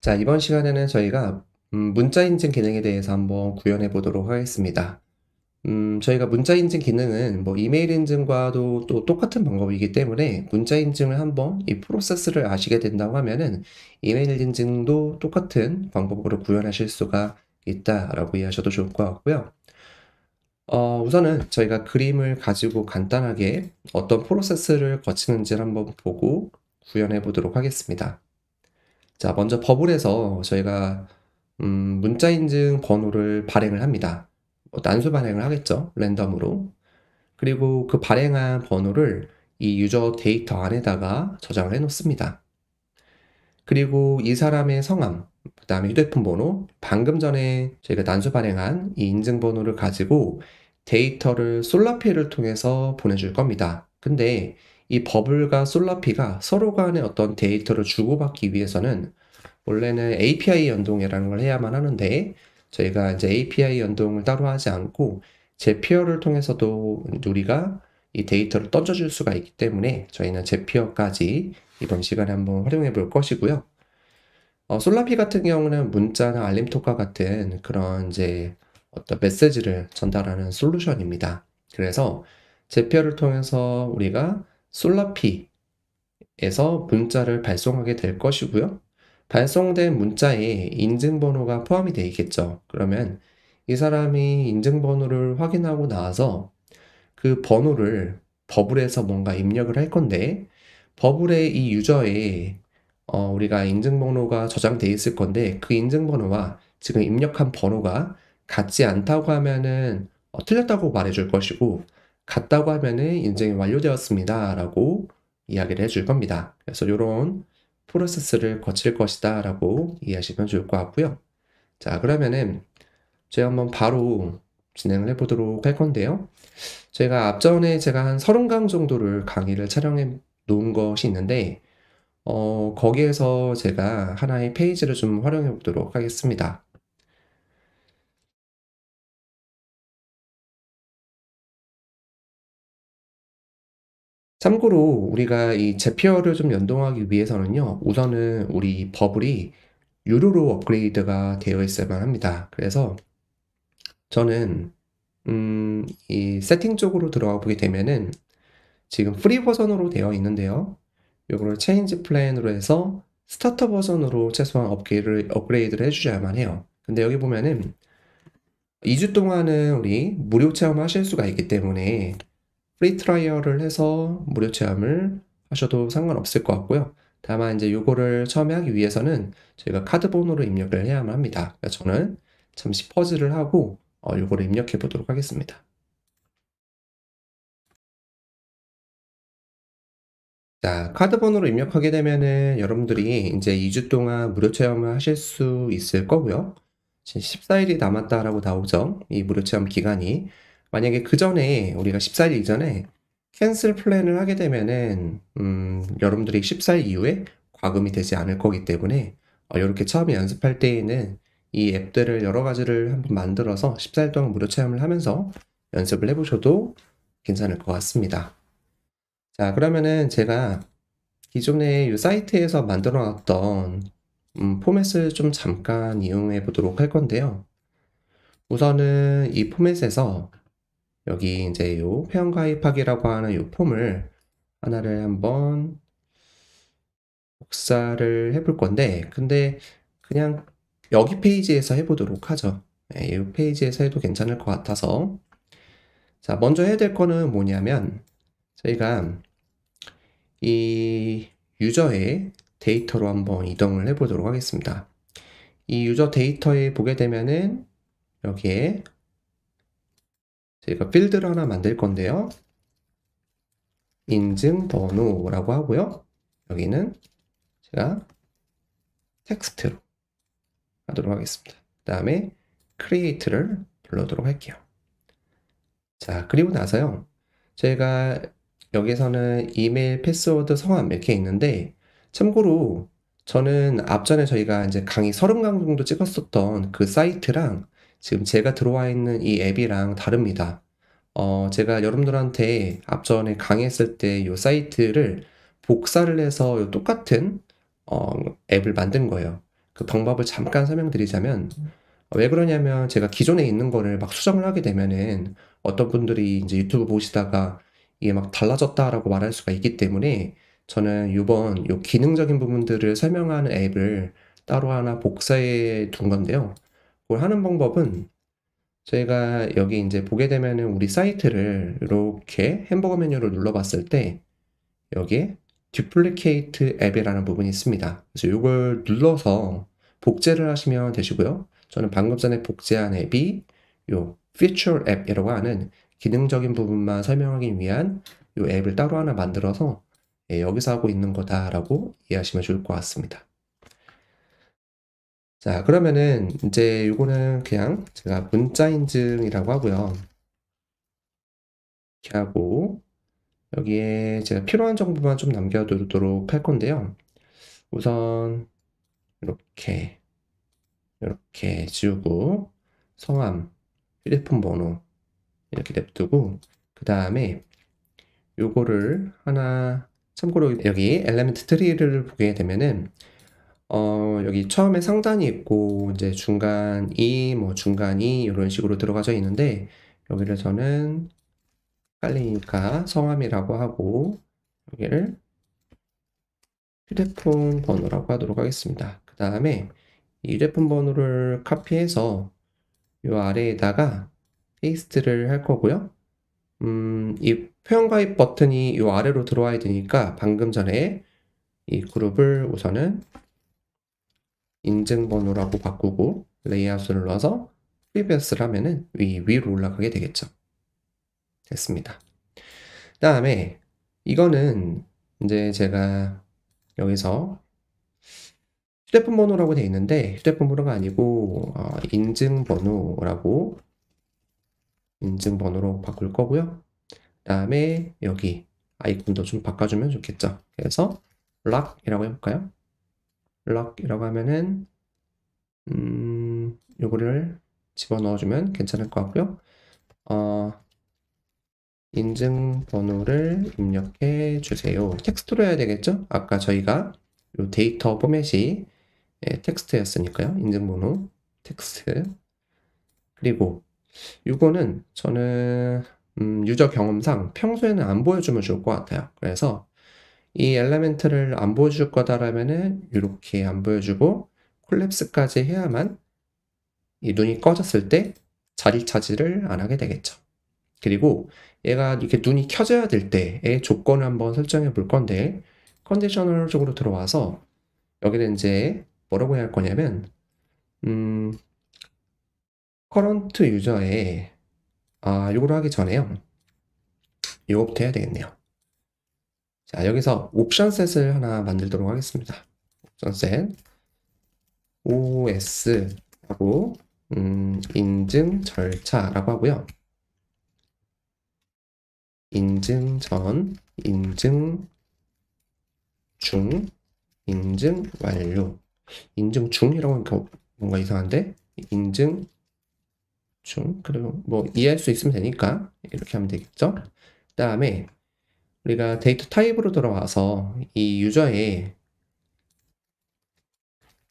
자, 이번 시간에는 저희가 문자 인증 기능에 대해서 한번 구현해 보도록 하겠습니다. 저희가 문자 인증 기능은 뭐 이메일 인증과도 또 똑같은 방법이기 때문에 문자 인증을 한번 이 프로세스를 아시게 된다고 하면은 이메일 인증도 똑같은 방법으로 구현하실 수가 있다라고 이해하셔도 좋을 것 같고요. 우선은 저희가 그림을 가지고 간단하게 어떤 프로세스를 거치는지를 한번 보고 구현해 보도록 하겠습니다. 자, 먼저 버블에서 저희가 문자 인증 번호를 발행을 합니다. 난수 발행을 하겠죠. 랜덤으로. 그리고 그 발행한 번호를 이 유저 데이터 안에다가 저장을 해 놓습니다. 그리고 이 사람의 성함, 그 다음에 휴대폰 번호, 방금 전에 저희가 난수 발행한 이 인증 번호를 가지고 데이터를 솔라피를 통해서 보내줄 겁니다. 근데 이 버블과 솔라피가 서로 간에 어떤 데이터를 주고받기 위해서는 원래는 API 연동이라는 걸 해야만 하는데 저희가 이제 API 연동을 따로 하지 않고 제피어를 통해서도 우리가 이 데이터를 던져줄 수가 있기 때문에 저희는 제피어까지 이번 시간에 한번 활용해 볼 것이고요. 솔라피 같은 경우는 문자나 알림톡과 같은 그런 이제 어떤 메시지를 전달하는 솔루션입니다. 그래서 제피어를 통해서 우리가 솔라피에서 문자를 발송하게 될 것이고요. 발송된 문자에 인증번호가 포함이 되어 있겠죠. 그러면 이 사람이 인증번호를 확인하고 나서 그 번호를 버블에서 뭔가 입력을 할 건데 버블에 이 유저에 우리가 인증번호가 저장돼 있을 건데 그 인증번호와 지금 입력한 번호가 같지 않다고 하면은 틀렸다고 말해줄 것이고 같다고 하면은 인증이 완료되었습니다 라고 이야기를 해줄 겁니다. 그래서 이런 프로세스를 거칠 것이다 라고 이해하시면 좋을 것 같고요. 자, 그러면은 제가 한번 바로 진행을 해보도록 할 건데요. 제가 앞전에 제가 한 30강 정도를 강의를 촬영해 놓은 것이 있는데 거기에서 제가 하나의 페이지를 좀 활용해 보도록 하겠습니다. 참고로 우리가 이 제피어를 좀 연동하기 위해서는요, 우선은 우리 버블이 유료로 업그레이드가 되어 있어야만 합니다. 그래서 저는 이 세팅 쪽으로 들어가 보게 되면은 지금 프리 버전으로 되어 있는데요. 이거를 체인지 플랜으로 해서 스타터 버전으로 최소한 업그레이드를 해주셔야만 해요. 근데 여기 보면은 2주 동안은 우리 무료 체험하실 수가 있기 때문에 프리 트라이얼을 해서 무료 체험을 하셔도 상관없을 것 같고요. 다만 이제 요거를 처음에 하기 위해서는 저희가 카드 번호를 입력을 해야만 합니다. 그래서 저는 잠시 퍼즈를 하고 요거를 입력해 보도록 하겠습니다. 자, 카드 번호로 입력하게 되면은 여러분들이 이제 2주 동안 무료 체험을 하실 수 있을 거고요. 지금 14일이 남았다라고 나오죠. 이 무료 체험 기간이. 만약에 그 전에 우리가 14일 이전에 캔슬 플랜을 하게 되면은 여러분들이 14일 이후에 과금이 되지 않을 거기 때문에 이렇게 처음에 연습할 때에는 이 앱들을 여러 가지를 한번 만들어서 14일 동안 무료 체험을 하면서 연습을 해보셔도 괜찮을 것 같습니다. 자, 그러면은 제가 기존에 이 사이트에서 만들어 놨던 포맷을 좀 잠깐 이용해 보도록 할 건데요. 우선은 이 포맷에서 여기 이제 요 회원 가입하기라고 하는 요 폼을 하나를 한번 복사를 해볼 건데, 근데 그냥 여기 페이지에서 해보도록 하죠. 네, 이 페이지에서 해도 괜찮을 것 같아서. 자, 먼저 해야 될 거는 뭐냐면 저희가 이 유저의 데이터로 한번 이동을 해보도록 하겠습니다. 이 유저 데이터에 보게 되면은 여기에 저희가 필드를 하나 만들 건데요. 인증번호라고 하고요. 여기는 제가 텍스트로 하도록 하겠습니다. 그 다음에 create를 불러도록 할게요. 자, 그리고 나서요. 저희가 여기서는 이메일, 패스워드, 성함 이렇게 있는데 참고로 저는 앞전에 저희가 이제 강의 30강 정도 찍었었던 그 사이트랑 지금 제가 들어와 있는 이 앱이랑 다릅니다. 제가 여러분들한테 앞전에 강의했을 때 이 사이트를 복사를 해서 요 똑같은 앱을 만든 거예요. 그 방법을 잠깐 설명드리자면, 왜 그러냐면 제가 기존에 있는 거를 막 수정을 하게 되면은 어떤 분들이 이제 유튜브 보시다가 이게 막 달라졌다라고 말할 수가 있기 때문에 저는 이번 요 기능적인 부분들을 설명하는 앱을 따로 하나 복사해 둔 건데요. 그걸 하는 방법은 저희가 여기 이제 보게 되면은 우리 사이트를 이렇게 햄버거 메뉴를 눌러봤을 때 여기에 Duplicate 앱이라는 부분이 있습니다. 그래서 이걸 눌러서 복제를 하시면 되시고요. 저는 방금 전에 복제한 앱이 요 Feature 앱이라고 하는 기능적인 부분만 설명하기 위한 요 앱을 따로 하나 만들어서 여기서 하고 있는 거다라고 이해하시면 좋을 것 같습니다. 자, 그러면은 이제 요거는 그냥 제가 문자 인증이라고 하고요. 이렇게 하고 여기에 제가 필요한 정보만 좀 남겨두도록 할 건데요. 우선 이렇게 지우고 성함, 휴대폰 번호 이렇게 냅두고 그 다음에 요거를 하나 참고로 여기 엘리멘트 트리를 보게 되면은 여기 처음에 상단이 있고 이제 중간이 뭐 중간이 이런 식으로 들어가져 있는데 여기를 저는 헷갈리니까 성함이라고 하고 여기를 휴대폰 번호라고 하도록 하겠습니다. 그 다음에 이 휴대폰 번호를 카피해서 이 아래에다가 페이스트를 할 거고요. 이 회원가입 버튼이 이 아래로 들어와야 되니까 방금 전에 이 그룹을 우선은 인증번호라고 바꾸고 레이아웃을 눌러서 프리비어스를 하면은 위로 올라가게 되겠죠. 됐습니다. 그 다음에 이거는 이제 제가 여기서 휴대폰 번호라고 되어 있는데 휴대폰 번호가 아니고 인증번호로 바꿀 거고요. 그 다음에 여기 아이콘도 좀 바꿔주면 좋겠죠. 그래서 락이라고 해볼까요? 락이라고 하면은 요거를 집어넣어주면 괜찮을 것 같고요. 인증번호를 입력해 주세요. 텍스트로 해야 되겠죠? 아까 저희가 요 데이터 포맷이 텍스트였으니까요. 인증번호 텍스트. 그리고 이거는 저는 유저 경험상 평소에는 안 보여주면 좋을 것 같아요. 그래서 이 엘리멘트를 안 보여줄 거다라면은 이렇게 안 보여주고 콜랩스까지 해야만 이 눈이 꺼졌을 때 자리 차지를 안 하게 되겠죠. 그리고 얘가 이렇게 눈이 켜져야 될 때의 조건을 한번 설정해 볼 건데 컨디셔널 쪽으로 들어와서 여기는 이제 뭐라고 해야 할 거냐면 커런트 유저에 요거를 하기 전에요. 요거부터 해야 되겠네요. 자, 여기서 옵션 셋을 하나 만들도록 하겠습니다. 옵션 셋 OS 하고 인증 절차라고 하고요. 인증 전, 인증 중, 인증 완료. 인증 중이라고 하니까 뭔가 이상한데? 인증 중. 그리고 뭐 이해할 수 있으면 되니까 이렇게 하면 되겠죠? 그 다음에 우리가 데이터 타입으로 들어와서 이 유저의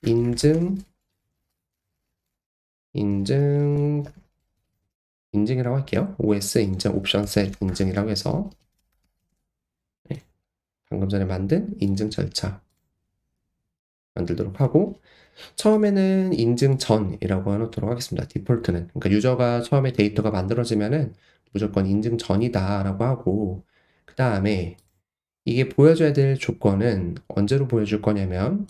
인증이라고 할게요. OS 인증, 옵션 셋 인증이라고 해서 방금 전에 만든 인증 절차 만들도록 하고 처음에는 인증 전이라고 해놓도록 하겠습니다. 디폴트는. 그러니까 유저가 처음에 데이터가 만들어지면은 무조건 인증 전이다 라고 하고 그 다음에 이게 보여줘야 될 조건은 언제로 보여줄 거냐면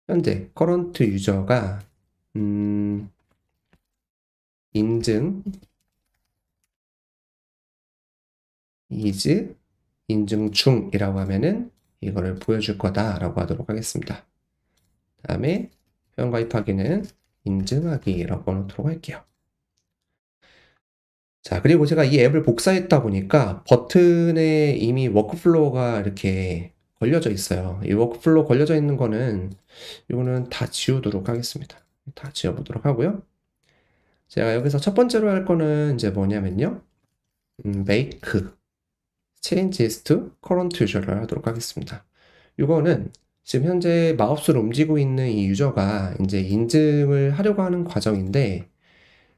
현재 커런트 유저가 인증 is 인증 중이라고 하면은 이거를 보여줄 거다라고 하도록 하겠습니다. 다음에 회원가입하기는 인증하기라고 넣도록 할게요. 자, 그리고 제가 이 앱을 복사했다 보니까 버튼에 이미 워크플로우가 이렇게 걸려져 있어요. 이 워크플로우 걸려져 있는 거는 이거는 다 지우도록 하겠습니다. 다 지워보도록 하고요. 제가 여기서 첫 번째로 할 거는 이제 뭐냐면요. make changes to current user를 하도록 하겠습니다. 이거는 지금 현재 마우스를 움직이고 있는 이 유저가 이제 인증을 하려고 하는 과정인데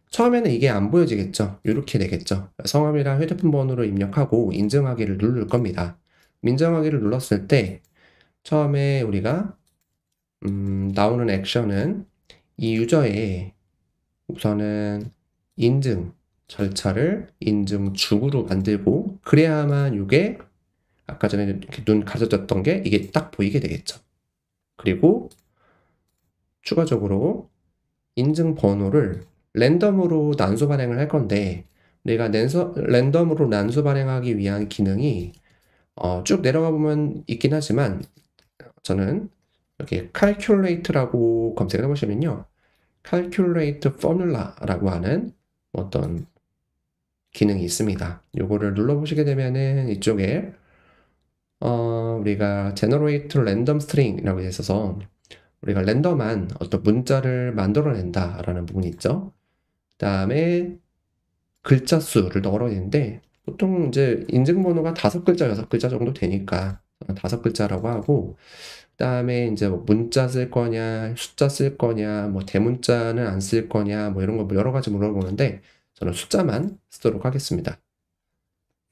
처음에는 이게 안 보여지겠죠. 이렇게 되겠죠. 성함이랑 휴대폰 번호를 입력하고 인증하기를 누를 겁니다. 인증하기를 눌렀을 때 처음에 우리가 나오는 액션은 이 유저의 우선은 인증 절차를 인증 중으로 만들고 그래야만 이게 아까 전에 이렇게 눈 가려졌던 게 이게 딱 보이게 되겠죠. 그리고 추가적으로 인증 번호를 랜덤으로 난수 발행을 할 건데 내가 랜덤으로 난수 발행하기 위한 기능이 쭉 내려가 보면 있긴 하지만 저는 이렇게 calculate라고 검색을 해보시면요. calculate formula라고 하는 어떤 기능이 있습니다. 요거를 눌러보시게 되면은 이쪽에 우리가 generate random string이라고 있어서 우리가 랜덤한 어떤 문자를 만들어낸다라는 부분이 있죠. 그 다음에 글자 수를 넣어야 되는데 보통 이제 인증번호가 5글자, 6글자 정도 되니까 5글자라고 하고 그 다음에 이제 뭐 문자 쓸 거냐, 숫자 쓸 거냐, 뭐 대문자는 안 쓸 거냐, 뭐 이런 거 여러 가지 물어보는데 저는 숫자만 쓰도록 하겠습니다.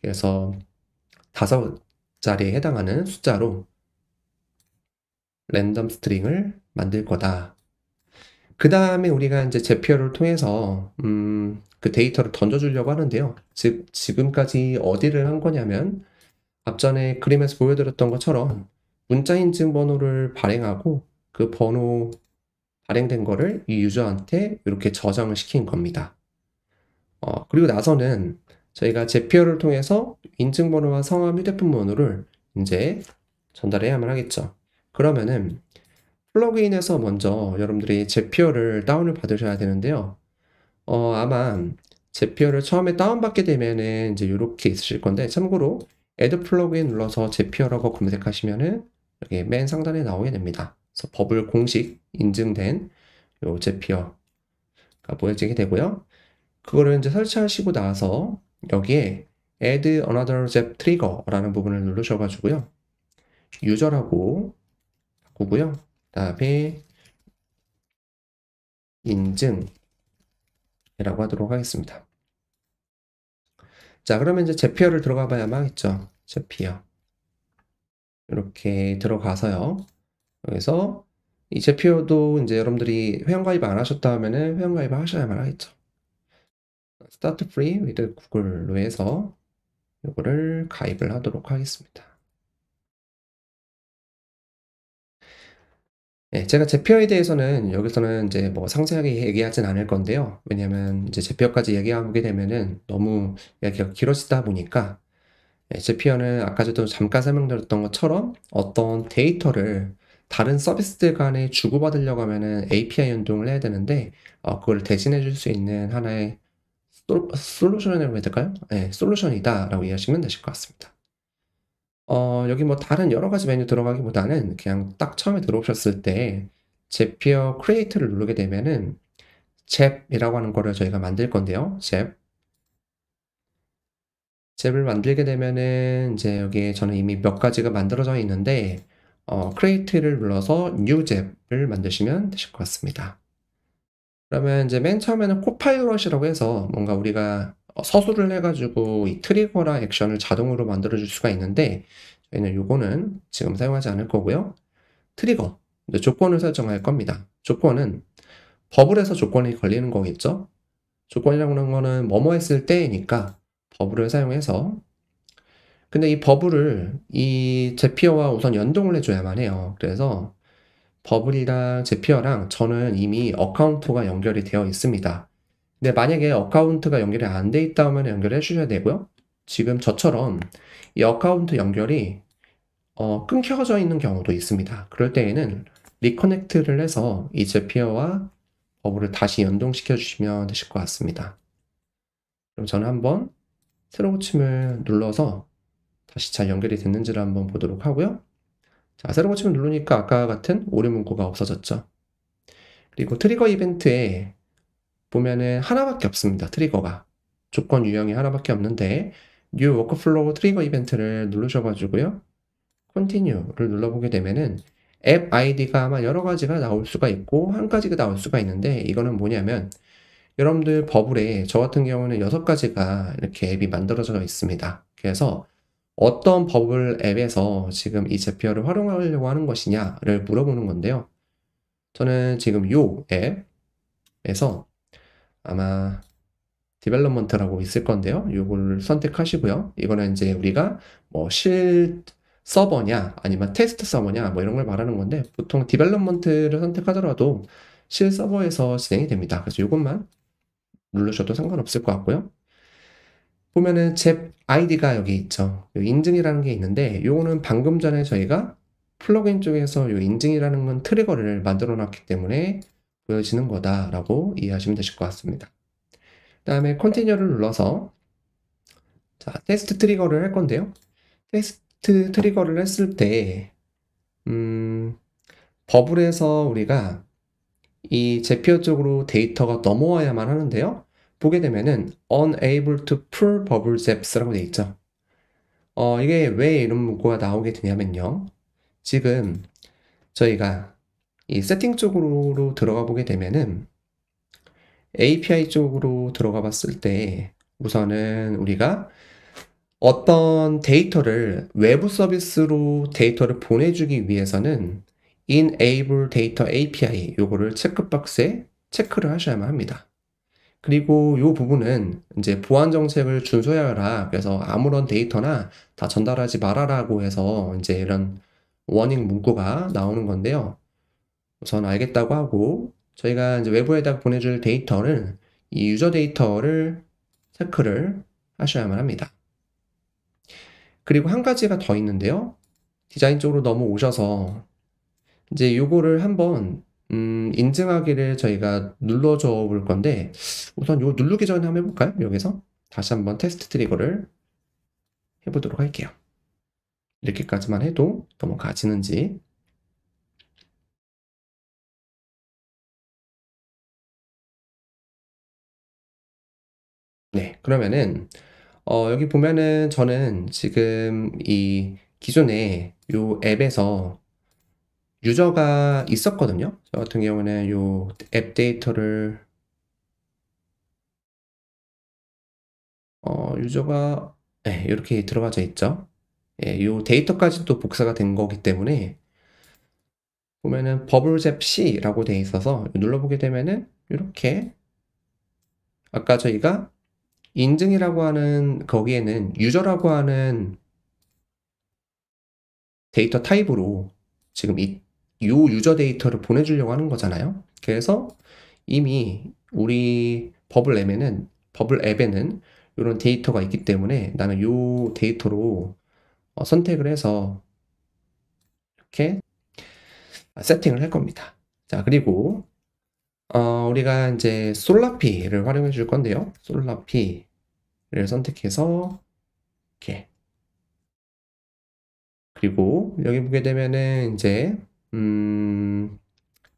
그래서 5자리에 해당하는 숫자로 랜덤 스트링을 만들 거다. 그 다음에 우리가 이제 제피어를 통해서 그 데이터를 던져주려고 하는데요. 즉 지금까지 어디를 한 거냐면 앞전에 그림에서 보여드렸던 것처럼 문자 인증 번호를 발행하고 그 번호 발행된 거를 이 유저한테 이렇게 저장을 시킨 겁니다. 그리고 나서는 저희가 제피어를 통해서 인증번호와 성함, 휴대폰 번호를 이제 전달해야만 하겠죠. 그러면은 플러그인에서 먼저 여러분들이 제피어를 다운을 받으셔야 되는데요. 아마 제피어를 처음에 다운받게 되면은 이제 이렇게 있으실 건데 참고로 add 플러그인 눌러서 제피어라고 검색하시면은 여기 맨 상단에 나오게 됩니다. 그래서 버블 공식 인증된 요 제피어가 보여지게 되고요. 그거를 이제 설치하시고 나서 여기에 add another zip trigger라는 부분을 누르셔가지고요. 유저라고 바꾸고요. 그 다음에 인증이라고 하도록 하겠습니다. 자, 그러면 이제 제피어를 들어가 봐야만 하겠죠. 제피어. 이렇게 들어가서요. 여기서 이 제피어도 이제 여러분들이 회원가입 안 하셨다 하면은 회원가입을 하셔야만 하겠죠. Start Free with 구글로 해서 이거를 가입을 하도록 하겠습니다. 네, 제가 제피어에 대해서는 여기서는 이제 뭐 상세하게 얘기하진 않을 건데요. 왜냐면 이제 제피어까지 얘기하게 되면은 너무 이야기가 길어지다 보니까 제피어는 아까 전에 잠깐 설명드렸던 것처럼 어떤 데이터를 다른 서비스들 간에 주고받으려고 하면은 API 연동을 해야 되는데 그걸 대신해 줄 수 있는 하나의 솔루션이라고 해야 될까요? 네, 솔루션이다라고 이해하시면 되실 것 같습니다. 여기 뭐 다른 여러 가지 메뉴 들어가기보다는 그냥 딱 처음에 들어오셨을 때 제피어 크리에이트를 누르게 되면은 잽이라고 하는 거를 저희가 만들 건데요. 잽을 만들게 되면은 이제 여기에 저는 이미 몇 가지가 만들어져 있는데 크리에이트를 눌러서 뉴 잽을 만드시면 되실 것 같습니다. 그러면 이제 맨 처음에는 코파일럿이라고 해서 뭔가 우리가 서술을 해가지고 이 트리거랑 액션을 자동으로 만들어 줄 수가 있는데 저희는 요거는 지금 사용하지 않을 거고요. 트리거, 이제 조건을 설정할 겁니다. 조건은 버블에서 조건이 걸리는 거겠죠. 조건이라고 하는 거는 뭐뭐 했을 때니까 버블을 사용해서 근데 이 버블을 이 제피어와 우선 연동을 해줘야만 해요. 그래서 버블이랑 제피어랑 저는 이미 어카운트가 연결이 되어 있습니다. 근데 만약에 어카운트가 연결이 안 돼 있다 하면 연결해 주셔야 되고요. 지금 저처럼 이 어카운트 연결이 끊겨져 있는 경우도 있습니다. 그럴 때에는 리커넥트를 해서 이 제피어와 버블을 다시 연동시켜 주시면 되실 것 같습니다. 그럼 저는 한번 새로 고침을 눌러서 다시 잘 연결이 됐는지를 한번 보도록 하고요. 자, 새로 고침을 누르니까 아까 같은 오류 문구가 없어졌죠. 그리고 트리거 이벤트에 보면은 하나밖에 없습니다. 트리거가. 조건 유형이 하나밖에 없는데 New Workflow 트리거 이벤트를 누르셔가지고요. Continue를 눌러보게 되면은 앱 아이디가 아마 여러 가지가 나올 수가 있고 한 가지가 나올 수가 있는데 이거는 뭐냐면 여러분들 버블에 저 같은 경우는 6가지가 이렇게 앱이 만들어져 있습니다. 그래서 어떤 버블 앱에서 지금 이 제피어를 활용하려고 하는 것이냐를 물어보는 건데요. 저는 지금 요 앱에서 아마 디벨롭먼트라고 있을 건데요. 요걸 선택하시고요. 이거는 이제 우리가 뭐 실 서버냐 아니면 테스트 서버냐 뭐 이런 걸 말하는 건데 보통 디벨롭먼트를 선택하더라도 실 서버에서 진행이 됩니다. 그래서 요것만 누르셔도 상관없을 것 같고요. 보면은 제 아이디가 여기 있죠. 요 인증이라는 게 있는데 요거는 방금 전에 저희가 플러그인 쪽에서 요 인증이라는 건 트리거를 만들어 놨기 때문에 보여지는 거다라고 이해하시면 되실 것 같습니다. 그다음에 컨티뉴를 눌러서 자, 테스트 트리거를 할 건데요. 테스트 트리거를 했을 때 버블에서 우리가 이 제피어 쪽으로 데이터가 넘어와야만 하는데요. 보게 되면은 unable to pull bubble zaps라고 되어 있죠. 이게 왜 이런 문구가 나오게 되냐면요. 지금 저희가 이 세팅 쪽으로 들어가 보게 되면은 API 쪽으로 들어가 봤을 때 우선은 우리가 어떤 데이터를 외부 서비스로 데이터를 보내주기 위해서는 enable data API 요거를 체크박스에 체크를 하셔야만 합니다. 그리고 요 부분은 이제 보안 정책을 준수해야 하라. 그래서 아무런 데이터나 다 전달하지 말아라고 해서 이제 이런 워닝 문구가 나오는 건데요. 우선 알겠다고 하고 저희가 이제 외부에다 보내줄 데이터를 이 유저 데이터를 체크를 하셔야만 합니다. 그리고 한 가지가 더 있는데요. 디자인 쪽으로 넘어오셔서 이제 요거를 한번 인증하기를 저희가 눌러줘 볼 건데 우선 요 누르기 전에 한번 해볼까요? 여기서 다시 한번 테스트 트리거를 해보도록 할게요. 이렇게까지만 해도 넘어가지는지. 네, 그러면은 여기 보면은 저는 지금 이 기존에 요 앱에서 유저가 있었거든요. 저 같은 경우는 요 앱 데이터를 유저가 네, 이렇게 들어가져 있죠. 예, 요 데이터까지 또 복사가 된 거기 때문에 보면은 버블잽 C라고 돼 있어서 눌러보게 되면은 이렇게 아까 저희가 인증이라고 하는 거기에는 유저라고 하는 데이터 타입으로 지금 요 유저 데이터를 보내주려고 하는 거잖아요. 그래서 이미 우리 버블 앱에는 이런 데이터가 있기 때문에 나는 요 데이터로 선택을 해서 이렇게 세팅을 할 겁니다. 자, 그리고 우리가 이제 솔라피를 활용해 줄 건데요. 솔라피를 선택해서 이렇게 그리고 여기 보게 되면은 이제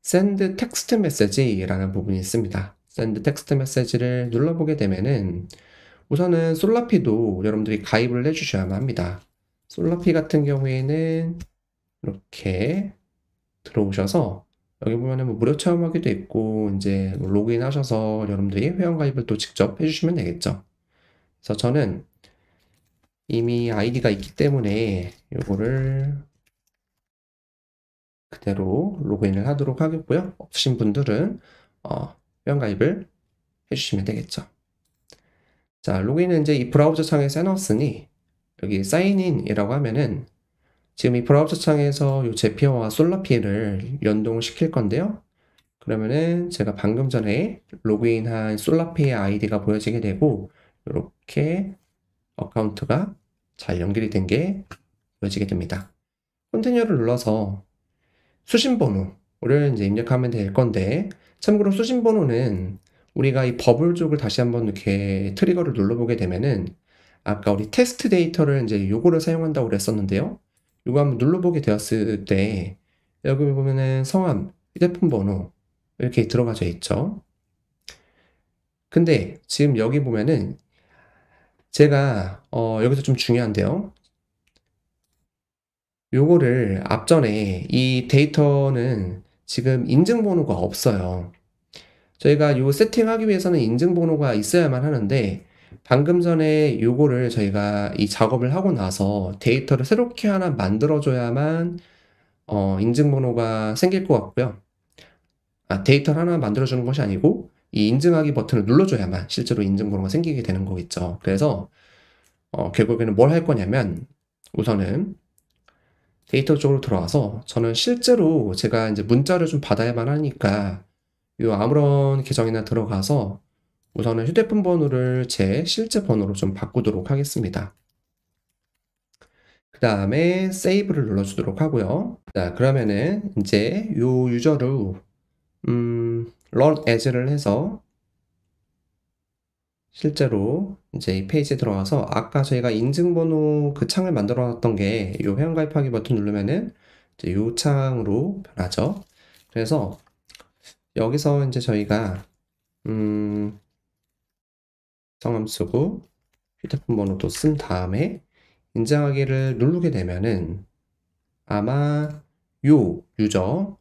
send text message라는 부분이 있습니다. send text message를 눌러보게 되면은 우선은 솔라피도 여러분들이 가입을 해주셔야만 합니다. 솔라피 같은 경우에는 이렇게 들어오셔서 여기 보면은 뭐 무료 체험하기도 있고 이제 로그인 하셔서 여러분들이 회원 가입을 또 직접 해주시면 되겠죠. 그래서 저는 이미 아이디가 있기 때문에 이거를 그대로 로그인을 하도록 하겠고요. 없으신 분들은 회원 가입을 해주시면 되겠죠. 자, 로그인은 이제 이 브라우저 창에서 해놨으니 여기 사인인이라고 하면은 지금 이 브라우저 창에서 이 제피어와 솔라피를 연동시킬 건데요. 그러면은 제가 방금 전에 로그인한 솔라피의 아이디가 보여지게 되고 이렇게 어카운트가 잘 연결이 된 게 보여지게 됩니다. 컨티뉴를 눌러서 수신번호를 이제 입력하면 될 건데 참고로 수신번호는 우리가 이 버블 쪽을 다시 한번 이렇게 트리거를 눌러보게 되면은 아까 우리 테스트 데이터를 이제 요거를 사용한다고 그랬었는데요. 요거 한번 눌러보게 되었을 때 여기 보면은 성함, 휴대폰 번호 이렇게 들어가져 있죠. 근데 지금 여기 보면은 제가 여기서 좀 중요한데요. 요거를 앞전에 이 데이터는 지금 인증번호가 없어요. 저희가 요 세팅하기 위해서는 인증번호가 있어야만 하는데 방금 전에 요거를 저희가 이 작업을 하고 나서 데이터를 새롭게 하나 만들어 줘야만 인증번호가 생길 것 같고요. 데이터를 하나 만들어 주는 것이 아니고 이 인증하기 버튼을 눌러 줘야만 실제로 인증번호가 생기게 되는 거겠죠. 그래서 결국에는 뭘 할 거냐면 우선은 데이터 쪽으로 들어와서 저는 실제로 제가 이제 문자를 좀 받아야만 하니까 요 아무런 계정이나 들어가서 우선은 휴대폰 번호를 제 실제 번호로 좀 바꾸도록 하겠습니다. 그 다음에 세이브를 눌러주도록 하고요. 자, 그러면은 이제 요 유저로 run as를 해서 실제로 이제 이 페이지에 들어와서 아까 저희가 인증번호 그 창을 만들어 놨던 게 요 회원가입하기 버튼 누르면은 이제 요 창으로 변하죠. 그래서 여기서 이제 저희가 성함 쓰고 휴대폰 번호도 쓴 다음에 인증하기를 누르게 되면은 아마 요 유저에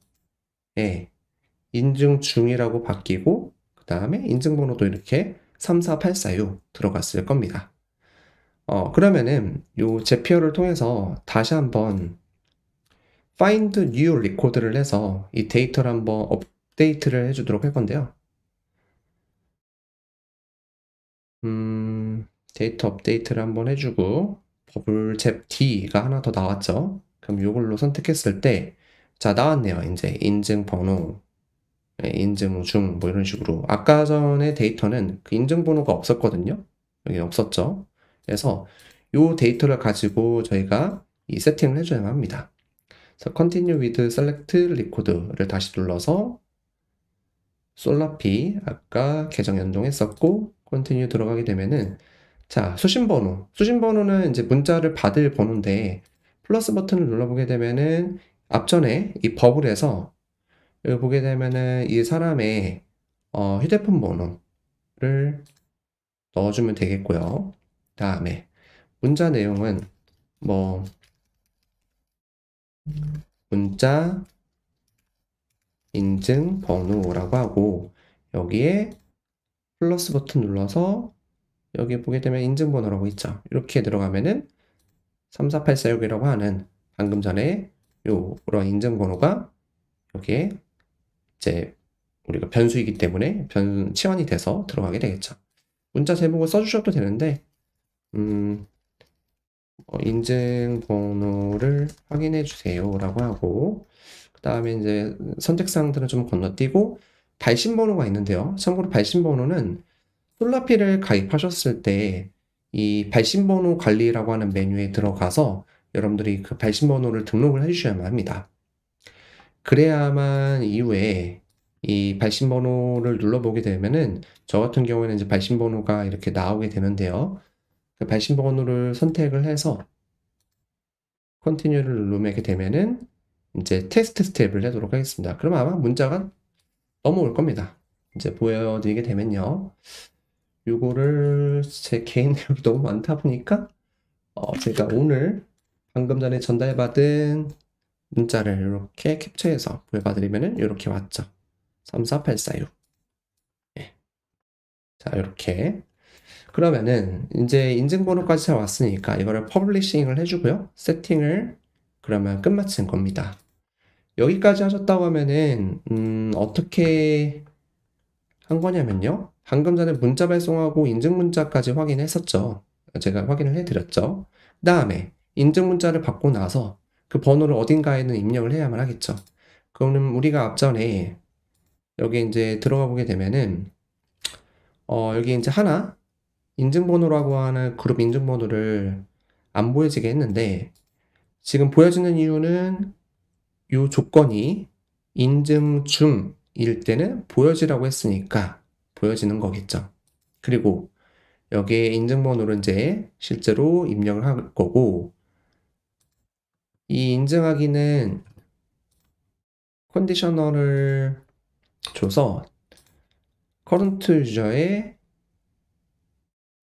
인증 중이라고 바뀌고 그 다음에 인증번호도 이렇게 34846 들어갔을 겁니다. 그러면은 요 제피어를 통해서 다시 한번 find new record를 해서 이 데이터를 한번 업데이트를 해주도록 할 건데요. 데이터 업데이트를 한번 해주고 버블 잽 D가 하나 더 나왔죠. 그럼 이걸로 선택했을 때 자 나왔네요. 이제 인증 번호, 인증 중 뭐 이런 식으로 아까 전에 데이터는 그 인증 번호가 없었거든요. 여기 없었죠. 그래서 이 데이터를 가지고 저희가 이 세팅을 해줘야만 합니다. 그래서 Continue with Select Record를 다시 눌러서 솔라피 아까 계정 연동했었고 Continue 들어가게 되면은 자 수신번호는 이제 문자를 받을 번호인데 플러스 버튼을 눌러보게 되면은 앞전에 이 버블에서 여기 보게 되면은 이 사람의 휴대폰 번호를 넣어주면 되겠고요. 다음에 문자 내용은 뭐 문자 인증 번호라고 하고 여기에 플러스 버튼 눌러서 여기 보게 되면 인증번호라고 있죠. 이렇게 들어가면은 34846이라고 하는 방금 전에 요런 인증번호가 여기에 이제 우리가 변수이기 때문에 치환이 돼서 들어가게 되겠죠. 문자 제목을 써주셔도 되는데 인증번호를 확인해 주세요 라고 하고 그 다음에 이제 선택사항들은 좀 건너뛰고 발신번호가 있는데요. 참고로 발신번호는 솔라피를 가입하셨을 때 이 발신번호 관리라고 하는 메뉴에 들어가서 여러분들이 그 발신번호를 등록을 해주셔야만 합니다. 그래야만 이후에 이 발신번호를 눌러보게 되면은 저 같은 경우에는 이제 발신번호가 이렇게 나오게 되는데요. 그 발신번호를 선택을 해서 컨티뉴를 누르게 되면은 이제 테스트 스텝을 하도록 하겠습니다. 그럼 아마 문자가 넘어올 겁니다. 이제 보여드리게 되면요. 요거를 제 개인 내용이 너무 많다 보니까 제가 오늘 방금 전에 전달받은 문자를 이렇게 캡처해서 보여드리면은 이렇게 왔죠. 34846. 예. 자, 이렇게. 그러면은 이제 인증번호까지 잘 왔으니까 이거를 퍼블리싱을 해주고요. 세팅을 그러면 끝마친 겁니다. 여기까지 하셨다고 하면은 어떻게 한 거냐면요. 방금 전에 문자 발송하고 인증 문자까지 확인했었죠. 제가 확인을 해드렸죠. 그 다음에 인증 문자를 받고 나서 그 번호를 어딘가에는 입력을 해야만 하겠죠. 그러면 우리가 앞전에 여기 이제 들어가 보게 되면은 여기 이제 하나 인증번호라고 하는 그룹 인증번호를 안 보여지게 했는데 지금 보여지는 이유는 이 조건이 인증 중일 때는 보여지라고 했으니까 보여지는 거겠죠. 그리고 여기에 인증번호를 이제 실제로 입력을 할 거고 이 인증하기는 컨디셔널을 줘서 커런트 유저의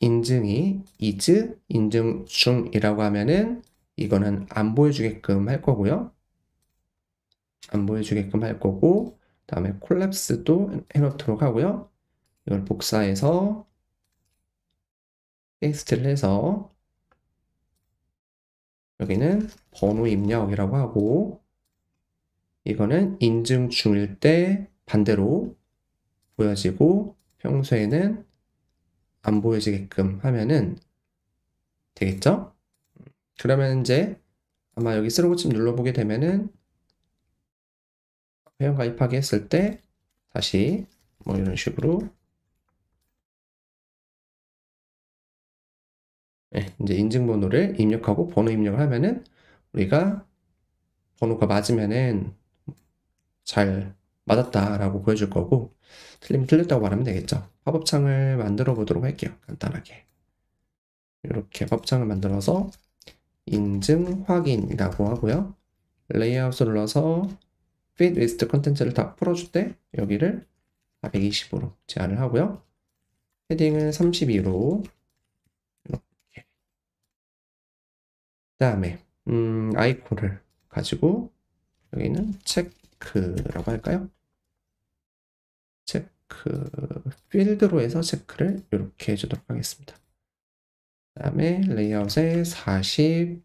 인증이 is 인증 중이라고 하면은 이거는 안 보여주게끔 할 거고요. 안 보여주게끔 할 거고, 다음에 콜랩스도 해놓도록 하고요. 이걸 복사해서 페이스트를 해서 여기는 번호 입력이라고 하고, 이거는 인증 중일 때 반대로 보여지고 평소에는 안 보여지게끔 하면은 되겠죠? 그러면 이제 아마 여기 쓰러고침 눌러보게 되면은 회원 가입하기 했을 때 다시 뭐 이런 식으로 이제 인증번호를 입력하고 번호 입력을 하면은 우리가 번호가 맞으면은 잘 맞았다라고 보여줄 거고 틀리면 틀렸다고 말하면 되겠죠. 팝업창을 만들어 보도록 할게요. 간단하게 이렇게 팝업창을 만들어서 인증 확인이라고 하고요. 레이아웃을 눌러서 feed with 컨텐츠를 다 풀어줄 때 여기를 120으로 제한을 하고요. 헤딩을 32로 이렇게 그다음에 아이콘을 가지고 여기는 체크라고 할까요? 체크 필드로 해서 체크를 이렇게 해주도록 하겠습니다. 그다음에 레이아웃에 40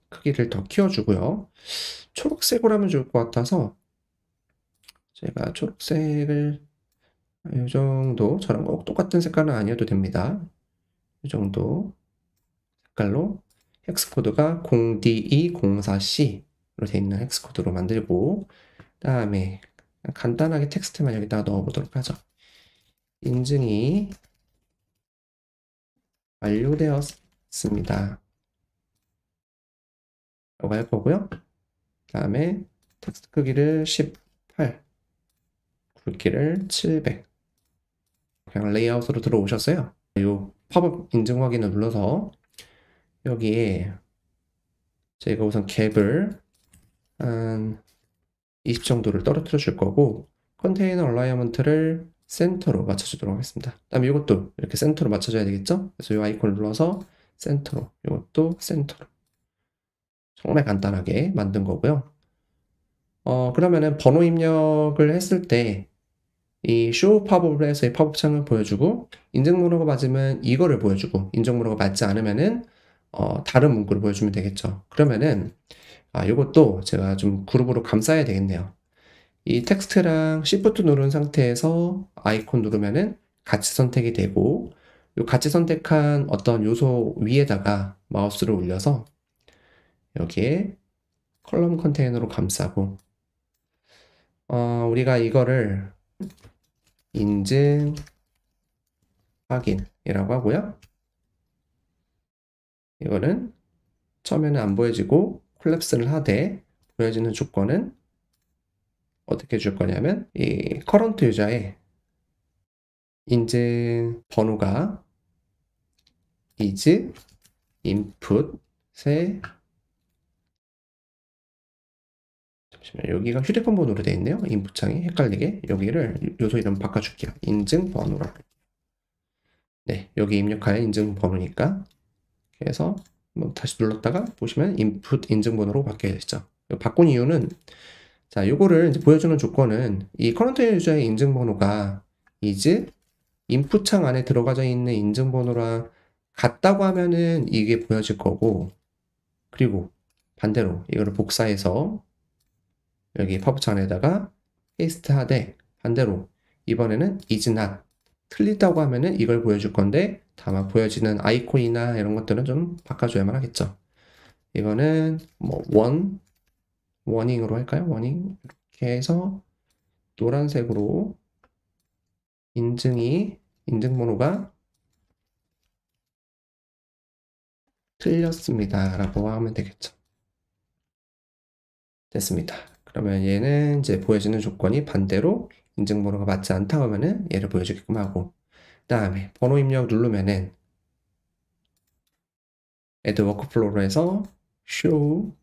크기를 더 키워주고요. 초록색으로 하면 좋을 것 같아서 제가 초록색을 이 정도 저랑 꼭 똑같은 색깔은 아니어도 됩니다. 이 정도 색깔로 헥스 코드가 0D204C로 되어 있는 헥스 코드로 만들고 그다음에 간단하게 텍스트만 여기다가 넣어보도록 하죠. 인증이 완료되었습니다. 라고 할 거고요. 그다음에 텍스트 크기를 18, 굵기를 700. 그냥 레이아웃으로 들어오셨어요. 이 팝업 인증 확인을 눌러서 여기에 저희가 우선 갭을 한 20 정도를 떨어뜨려 줄 거고 컨테이너 얼라이먼트를 센터로 맞춰주도록 하겠습니다. 그다음에 이것도 이렇게 센터로 맞춰줘야 되겠죠? 그래서 이 아이콘을 눌러서 센터로, 이것도 센터로 정말 간단하게 만든 거고요. 그러면은 번호 입력을 했을 때 이 쇼 팝업을 해서 이 팝업 창을 보여주고 인증번호가 맞으면 이거를 보여주고 인증번호가 맞지 않으면은 다른 문구를 보여주면 되겠죠. 그러면은 이것도 제가 좀 그룹으로 감싸야 되겠네요. 이 텍스트랑 Shift 누른 상태에서 아이콘 누르면은 같이 선택이 되고 이 같이 선택한 어떤 요소 위에다가 마우스를 올려서 여기에 컬럼 컨테이너로 감싸고 우리가 이거를 인증 확인이라고 하고요. 이거는 처음에는 안 보여지고 콜랩스를 하되 보여지는 조건은 어떻게 줄 거냐면 이 커런트 유저의 인증 번호가 is input에 잠시만 여기가 휴대폰 번호로 되어 있네요. 인풋 창이 헷갈리게 여기를 요소 이름 바꿔줄게요. 인증 번호로. 네, 여기 입력할 인증 번호니까 그래서 다시 눌렀다가 보시면 인풋 인증 번호로 바뀌어야 되죠. 바꾼 이유는 자, 요거를 이제 보여주는 조건은 이 커런트 유저의 인증 번호가 is 인풋 창 안에 들어가져 있는 인증 번호랑 같다고 하면은 이게 보여질 거고 그리고 반대로 이거를 복사해서 여기 팝업 창에다가 페이스트 하되 반대로 이번에는 is not 틀리다고 하면은 이걸 보여줄 건데 다만 보여지는 아이콘이나 이런 것들은 좀 바꿔줘야만 하겠죠. 이거는 뭐 워닝으로 할까요? 워닝 이렇게 해서 노란색으로 인증번호가 틀렸습니다 라고 하면 되겠죠. 됐습니다. 그러면 얘는 이제 보여지는 조건이 반대로 인증번호가 맞지 않다고 하면은 얘를 보여주게끔 하고 그 다음에 번호 입력 누르면은 add workflow로 해서 show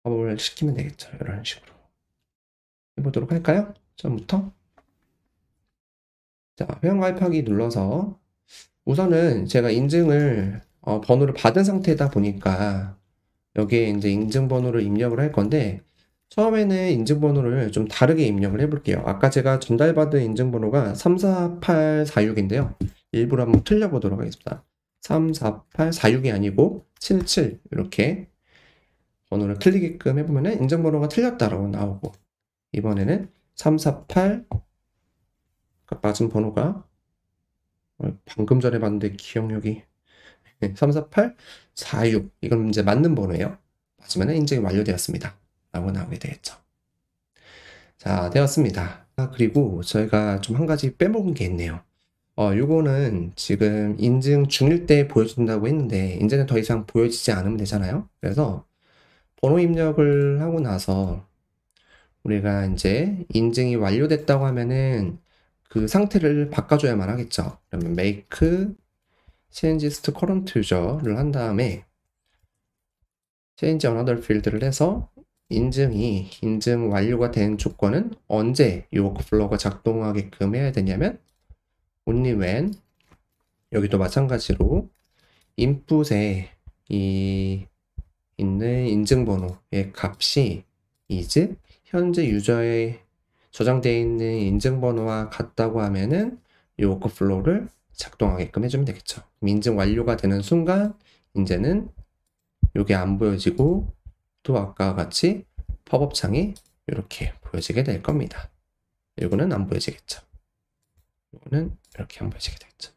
팝업을 시키면 되겠죠. 이런 식으로 해보도록 할까요? 처음부터 자, 회원 가입하기 눌러서 우선은 제가 인증을 번호를 받은 상태다 보니까 여기에 이제 인증번호를 입력을 할 건데 처음에는 인증번호를 좀 다르게 입력을 해볼게요. 아까 제가 전달받은 인증번호가 34846인데요. 일부러 한번 틀려보도록 하겠습니다. 34846이 아니고 77 이렇게 번호를 틀리게끔 해보면 인증번호가 틀렸다라고 나오고 이번에는 348 맞은 번호가 방금 전에 봤는데 기억력이 34846 이건 이제 맞는 번호예요. 맞으면 인증이 완료되었습니다. 라고 나오게 되겠죠. 자, 되었습니다. 그리고 저희가 좀 한 가지 빼먹은 게 있네요. 요거는 지금 인증 중일 때 보여준다고 했는데 이제는 더 이상 보여지지 않으면 되잖아요. 그래서 번호 입력을 하고 나서 우리가 이제 인증이 완료됐다고 하면은 그 상태를 바꿔줘야만 하겠죠. 그러면 make changes to current user를 한 다음에 change another field를 해서 인증 완료가 된 조건은 언제 이 워크플로우가 작동하게끔 해야 되냐면 only when 여기도 마찬가지로 인풋에 이 있는 인증번호의 값이 is 현재 유저에 저장되어 있는 인증번호와 같다고 하면은 이 워크플로우를 작동하게끔 해주면 되겠죠. 인증 완료가 되는 순간 이제는 이게 안 보여지고 또 아까와 같이 팝업 창이 이렇게 보여지게 될 겁니다. 이거는 안 보여지겠죠. 이거는 이렇게 안 보여지게 되겠죠.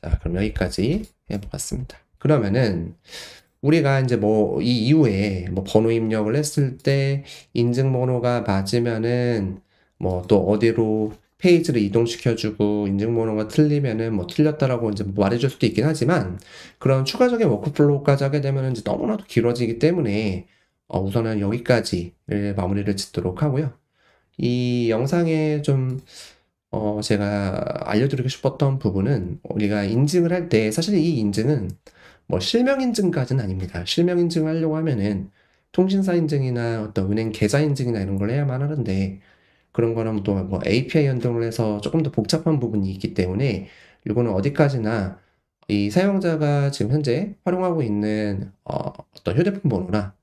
자, 그럼 여기까지 해보았습니다. 그러면은 우리가 이제 뭐 이 이후에 뭐 번호 입력을 했을 때 인증번호가 맞으면은 뭐 또 어디로 페이지를 이동시켜주고 인증번호가 틀리면은 뭐 틀렸다라고 이제 말해줄 수도 있긴 하지만 그런 추가적인 워크플로우까지 하게 되면은 이제 너무나도 길어지기 때문에 우선은 여기까지 마무리를 짓도록 하고요. 이 영상에 좀 제가 알려드리고 싶었던 부분은 우리가 인증을 할 때 사실 이 인증은 뭐 실명 인증까지는 아닙니다. 실명 인증을 하려고 하면은 통신사 인증이나 어떤 은행 계좌 인증이나 이런 걸 해야만 하는데 그런 거는 또 뭐 API 연동을 해서 조금 더 복잡한 부분이 있기 때문에 이거는 어디까지나 이 사용자가 지금 현재 활용하고 있는 어떤 휴대폰 번호나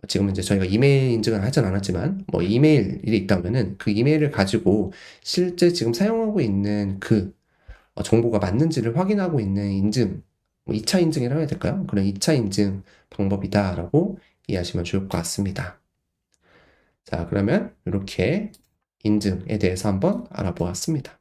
지금 이제 저희가 이메일 인증을 하진 않았지만 뭐 이메일이 있다면은 그 이메일을 가지고 실제 지금 사용하고 있는 그 정보가 맞는지를 확인하고 있는 인증, 뭐 2차 인증이라고 해야 될까요? 그런 2차 인증 방법이다라고 이해하시면 좋을 것 같습니다. 자, 그러면 이렇게 인증에 대해서 한번 알아보았습니다.